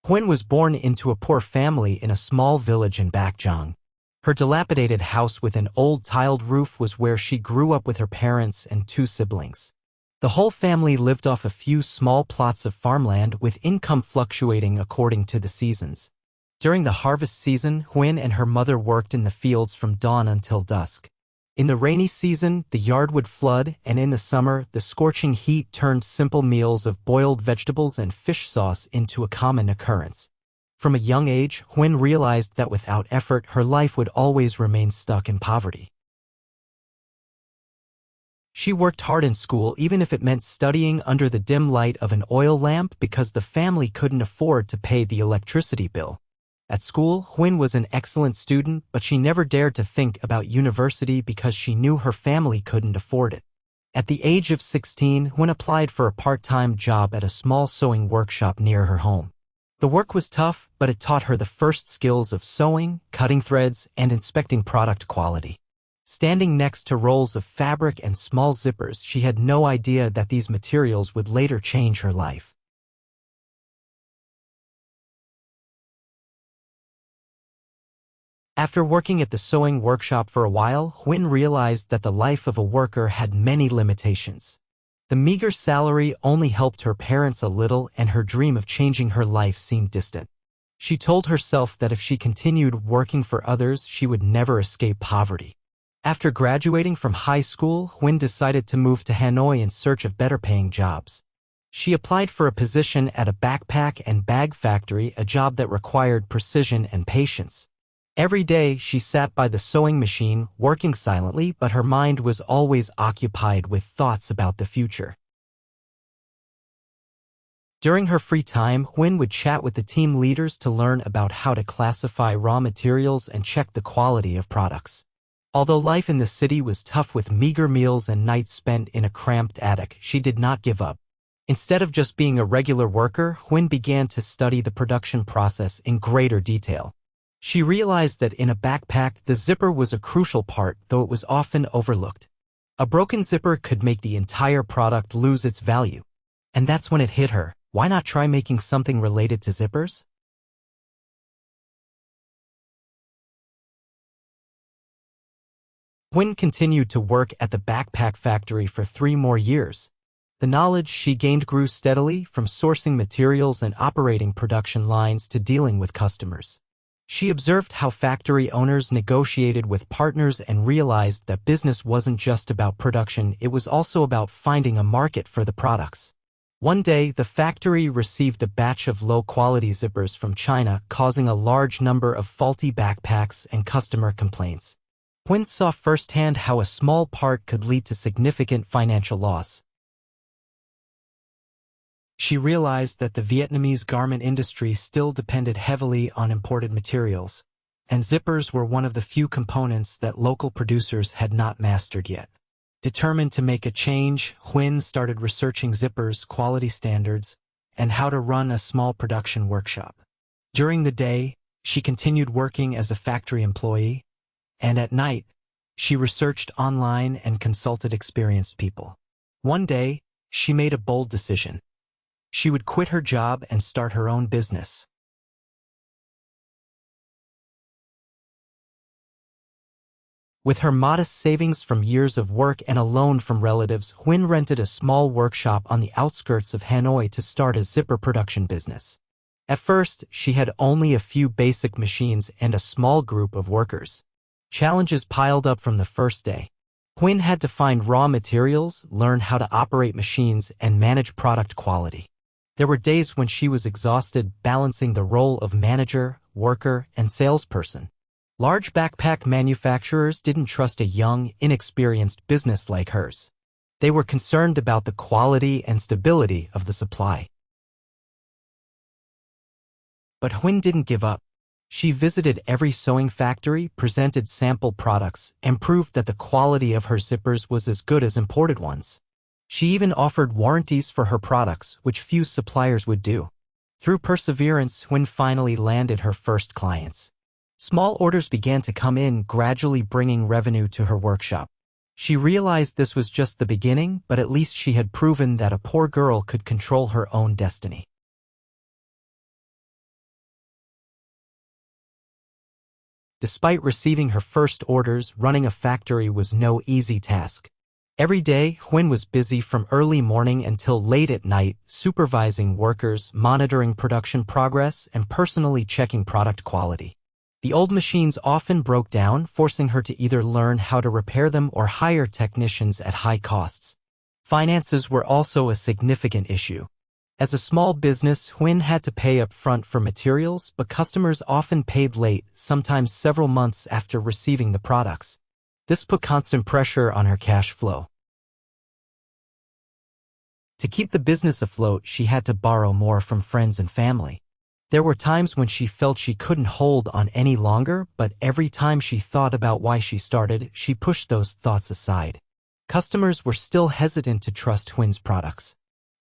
Huyen was born into a poor family in a small village in Bakjiang. Her dilapidated house with an old tiled roof was where she grew up with her parents and two siblings. The whole family lived off a few small plots of farmland with income fluctuating according to the seasons. During the harvest season, Huyen and her mother worked in the fields from dawn until dusk. In the rainy season, the yard would flood, and in the summer, the scorching heat turned simple meals of boiled vegetables and fish sauce into a common occurrence. From a young age, Huyen realized that without effort, her life would always remain stuck in poverty. She worked hard in school even if it meant studying under the dim light of an oil lamp because the family couldn't afford to pay the electricity bill. At school, Huyen was an excellent student, but she never dared to think about university because she knew her family couldn't afford it. At the age of 16, Huyen applied for a part-time job at a small sewing workshop near her home. The work was tough, but it taught her the first skills of sewing, cutting threads, and inspecting product quality. Standing next to rolls of fabric and small zippers, she had no idea that these materials would later change her life. After working at the sewing workshop for a while, Huyen realized that the life of a worker had many limitations. The meager salary only helped her parents a little, and her dream of changing her life seemed distant. She told herself that if she continued working for others, she would never escape poverty. After graduating from high school, Huyen decided to move to Hanoi in search of better-paying jobs. She applied for a position at a backpack and bag factory, a job that required precision and patience. Every day, she sat by the sewing machine, working silently, but her mind was always occupied with thoughts about the future. During her free time, Huyen would chat with the team leaders to learn about how to classify raw materials and check the quality of products. Although life in the city was tough with meager meals and nights spent in a cramped attic, she did not give up. Instead of just being a regular worker, Huyen began to study the production process in greater detail. She realized that in a backpack, the zipper was a crucial part, though it was often overlooked. A broken zipper could make the entire product lose its value. And that's when it hit her. Why not try making something related to zippers? Huyen continued to work at the backpack factory for 3 more years. The knowledge she gained grew steadily, from sourcing materials and operating production lines to dealing with customers. She observed how factory owners negotiated with partners and realized that business wasn't just about production, it was also about finding a market for the products. One day, the factory received a batch of low-quality zippers from China, causing a large number of faulty backpacks and customer complaints. Huyen saw firsthand how a small part could lead to significant financial loss. She realized that the Vietnamese garment industry still depended heavily on imported materials, and zippers were one of the few components that local producers had not mastered yet. Determined to make a change, Huyen started researching zippers, quality standards, and how to run a small production workshop. During the day, she continued working as a factory employee, and at night, she researched online and consulted experienced people. One day, she made a bold decision. She would quit her job and start her own business. With her modest savings from years of work and a loan from relatives, Huyen rented a small workshop on the outskirts of Hanoi to start a zipper production business. At first, she had only a few basic machines and a small group of workers. Challenges piled up from the first day. Huyen had to find raw materials, learn how to operate machines, and manage product quality. There were days when she was exhausted balancing the role of manager, worker, and salesperson. Large backpack manufacturers didn't trust a young, inexperienced business like hers. They were concerned about the quality and stability of the supply. But Huyen didn't give up. She visited every sewing factory, presented sample products, and proved that the quality of her zippers was as good as imported ones. She even offered warranties for her products, which few suppliers would do. Through perseverance, Huyen finally landed her first clients. Small orders began to come in, gradually bringing revenue to her workshop. She realized this was just the beginning, but at least she had proven that a poor girl could control her own destiny. Despite receiving her first orders, running a factory was no easy task. Every day, Huynh was busy from early morning until late at night, supervising workers, monitoring production progress, and personally checking product quality. The old machines often broke down, forcing her to either learn how to repair them or hire technicians at high costs. Finances were also a significant issue. As a small business, Huynh had to pay up front for materials, but customers often paid late, sometimes several months after receiving the products. This put constant pressure on her cash flow. To keep the business afloat, she had to borrow more from friends and family. There were times when she felt she couldn't hold on any longer, but every time she thought about why she started, she pushed those thoughts aside. Customers were still hesitant to trust Huynh's products.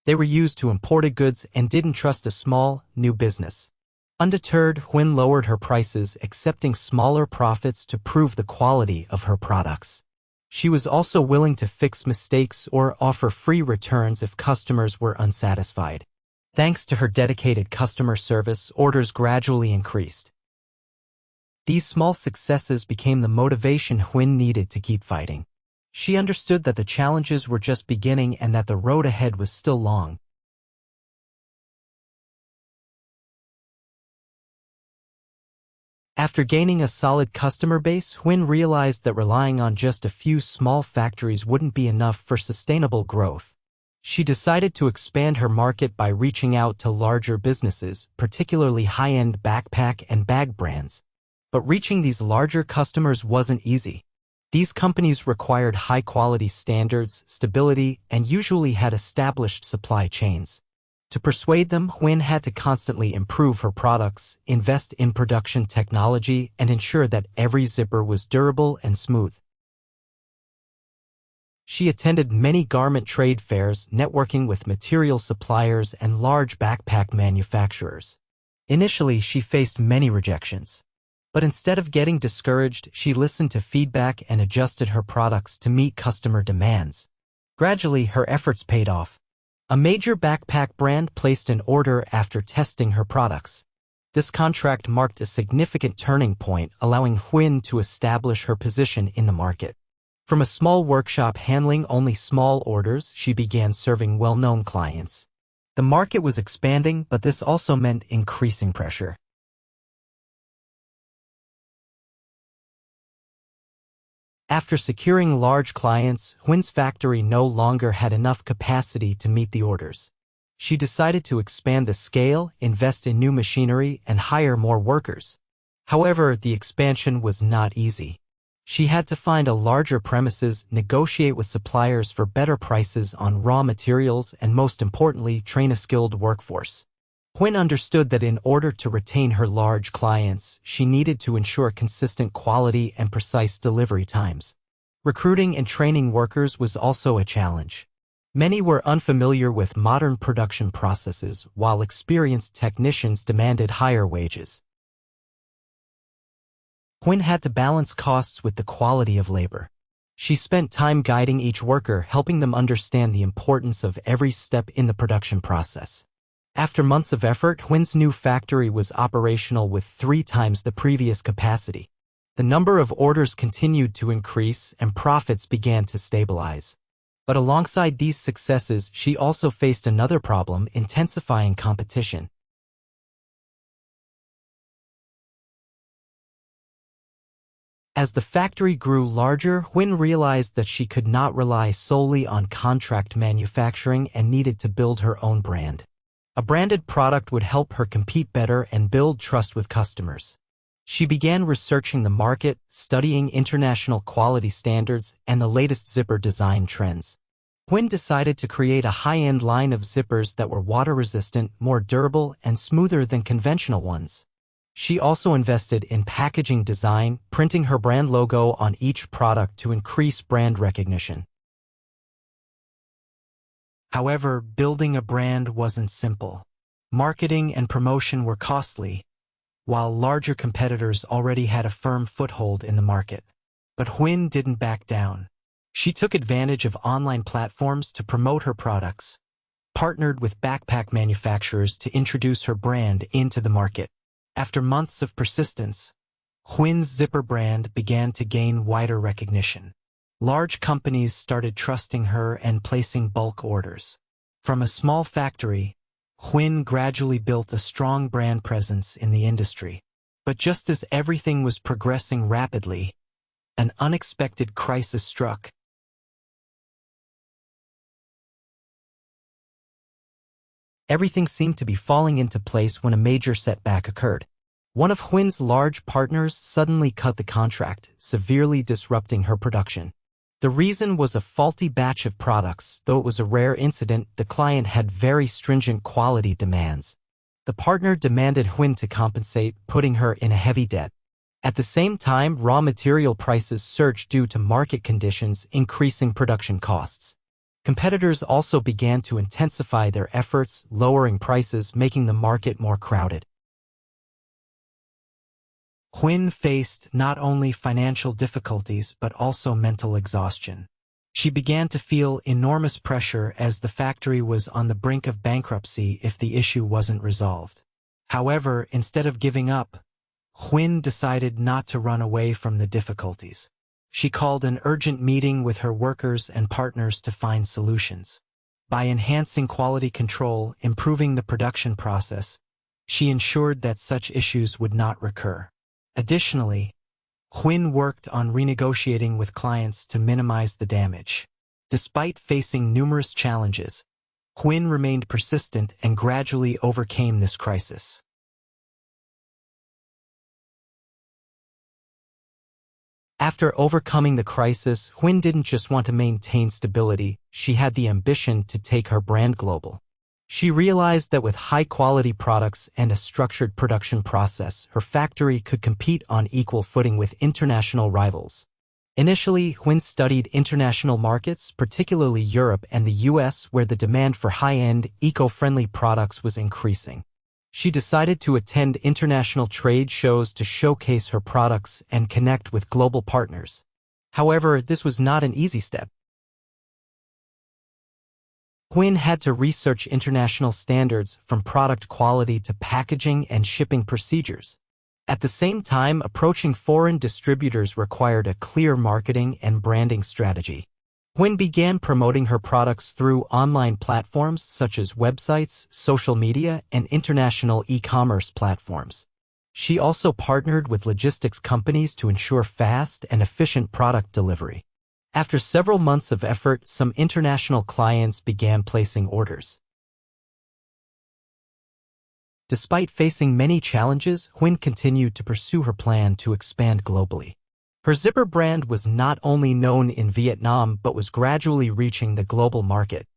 They were used to imported goods and didn't trust a small, new business. Undeterred, Huynh lowered her prices, accepting smaller profits to prove the quality of her products. She was also willing to fix mistakes or offer free returns if customers were unsatisfied. Thanks to her dedicated customer service, orders gradually increased. These small successes became the motivation Huynh needed to keep fighting. She understood that the challenges were just beginning and that the road ahead was still long. After gaining a solid customer base, Huynh realized that relying on just a few small factories wouldn't be enough for sustainable growth. She decided to expand her market by reaching out to larger businesses, particularly high-end backpack and bag brands. But reaching these larger customers wasn't easy. These companies required high-quality standards, stability, and usually had established supply chains. To persuade them, Huynh had to constantly improve her products, invest in production technology, and ensure that every zipper was durable and smooth. She attended many garment trade fairs, networking with material suppliers and large backpack manufacturers. Initially, she faced many rejections. But instead of getting discouraged, she listened to feedback and adjusted her products to meet customer demands. Gradually, her efforts paid off. A major backpack brand placed an order after testing her products. This contract marked a significant turning point, allowing Huynh to establish her position in the market. From a small workshop handling only small orders, she began serving well-known clients. The market was expanding, but this also meant increasing pressure. After securing large clients, Huynh's factory no longer had enough capacity to meet the orders. She decided to expand the scale, invest in new machinery, and hire more workers. However, the expansion was not easy. She had to find a larger premises, negotiate with suppliers for better prices on raw materials, and most importantly, train a skilled workforce. Huynh understood that in order to retain her large clients, she needed to ensure consistent quality and precise delivery times. Recruiting and training workers was also a challenge. Many were unfamiliar with modern production processes, while experienced technicians demanded higher wages. Huynh had to balance costs with the quality of labor. She spent time guiding each worker, helping them understand the importance of every step in the production process. After months of effort, Huynh's new factory was operational with 3 times the previous capacity. The number of orders continued to increase and profits began to stabilize. But alongside these successes, she also faced another problem: intensifying competition. As the factory grew larger, Huynh realized that she could not rely solely on contract manufacturing and needed to build her own brand. A branded product would help her compete better and build trust with customers. She began researching the market, studying international quality standards, and the latest zipper design trends. Huynh decided to create a high-end line of zippers that were water-resistant, more durable, and smoother than conventional ones. She also invested in packaging design, printing her brand logo on each product to increase brand recognition. However, building a brand wasn't simple. Marketing and promotion were costly, while larger competitors already had a firm foothold in the market. But Huynh didn't back down. She took advantage of online platforms to promote her products, partnered with backpack manufacturers to introduce her brand into the market. After months of persistence, Huin's zipper brand began to gain wider recognition. Large companies started trusting her and placing bulk orders. From a small factory, Huin gradually built a strong brand presence in the industry. But just as everything was progressing rapidly, an unexpected crisis struck. Everything seemed to be falling into place when a major setback occurred. One of Huin's large partners suddenly cut the contract, severely disrupting her production. The reason was a faulty batch of products. Though it was a rare incident, the client had very stringent quality demands. The partner demanded Huin to compensate, putting her in a heavy debt. At the same time, raw material prices surged due to market conditions, increasing production costs. Competitors also began to intensify their efforts, lowering prices, making the market more crowded. Huin faced not only financial difficulties but also mental exhaustion. She began to feel enormous pressure as the factory was on the brink of bankruptcy if the issue wasn't resolved. However, instead of giving up, Huin decided not to run away from the difficulties. She called an urgent meeting with her workers and partners to find solutions. By enhancing quality control, improving the production process, she ensured that such issues would not recur. Additionally, Huin worked on renegotiating with clients to minimize the damage. Despite facing numerous challenges, Huin remained persistent and gradually overcame this crisis. After overcoming the crisis, Huin didn't just want to maintain stability, she had the ambition to take her brand global. She realized that with high-quality products and a structured production process, her factory could compete on equal footing with international rivals. Initially, Huin studied international markets, particularly Europe and the US, where the demand for high-end, eco-friendly products was increasing. She decided to attend international trade shows to showcase her products and connect with global partners. However, this was not an easy step. Huin had to research international standards from product quality to packaging and shipping procedures. At the same time, approaching foreign distributors required a clear marketing and branding strategy. Huin began promoting her products through online platforms such as websites, social media, and international e-commerce platforms. She also partnered with logistics companies to ensure fast and efficient product delivery. After several months of effort, some international clients began placing orders. Despite facing many challenges, Huin continued to pursue her plan to expand globally. Her zipper brand was not only known in Vietnam but was gradually reaching the global market.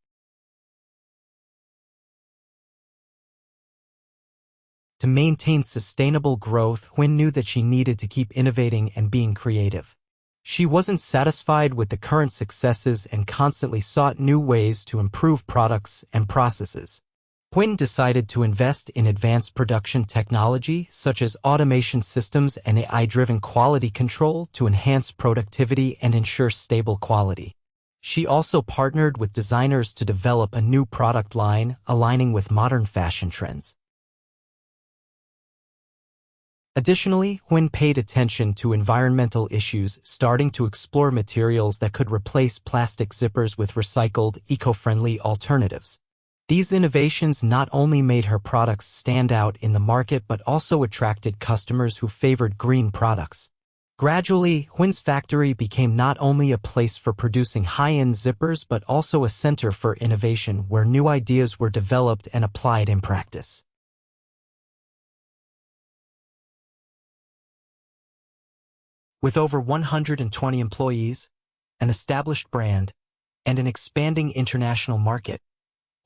To maintain sustainable growth, Huin knew that she needed to keep innovating and being creative. She wasn't satisfied with the current successes and constantly sought new ways to improve products and processes. Huin decided to invest in advanced production technology such as automation systems and AI-driven quality control to enhance productivity and ensure stable quality. She also partnered with designers to develop a new product line, aligning with modern fashion trends. Additionally, Huin paid attention to environmental issues, starting to explore materials that could replace plastic zippers with recycled, eco-friendly alternatives. These innovations not only made her products stand out in the market but also attracted customers who favored green products. Gradually, Huin's factory became not only a place for producing high-end zippers but also a center for innovation where new ideas were developed and applied in practice. With over 120 employees, an established brand, and an expanding international market,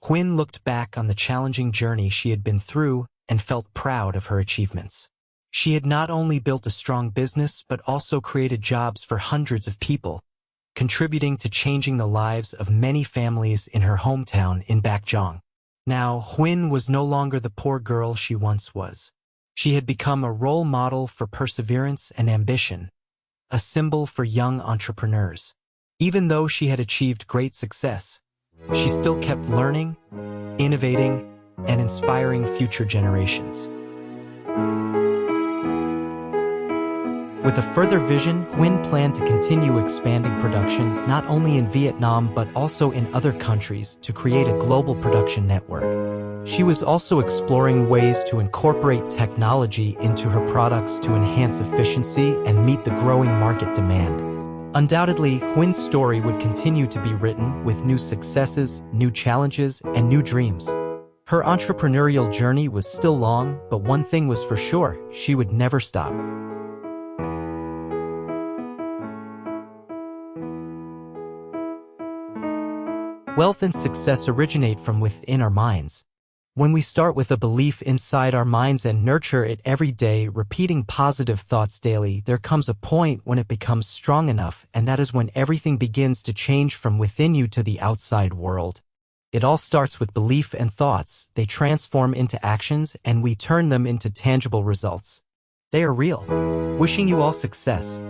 Huin looked back on the challenging journey she had been through and felt proud of her achievements. She had not only built a strong business but also created jobs for hundreds of people, contributing to changing the lives of many families in her hometown in Baekjeong. Now, Huin was no longer the poor girl she once was. She had become a role model for perseverance and ambition, a symbol for young entrepreneurs. Even though she had achieved great success, she still kept learning, innovating, and inspiring future generations. With a further vision, Huynh planned to continue expanding production not only in Vietnam but also in other countries to create a global production network. She was also exploring ways to incorporate technology into her products to enhance efficiency and meet the growing market demand. Undoubtedly, Huynh's story would continue to be written with new successes, new challenges, and new dreams. Her entrepreneurial journey was still long, but one thing was for sure, she would never stop. Wealth and success originate from within our minds. When we start with a belief inside our minds and nurture it every day, repeating positive thoughts daily, there comes a point when it becomes strong enough, and that is when everything begins to change from within you to the outside world. It all starts with belief and thoughts. They transform into actions, and we turn them into tangible results. They are real. Wishing you all success.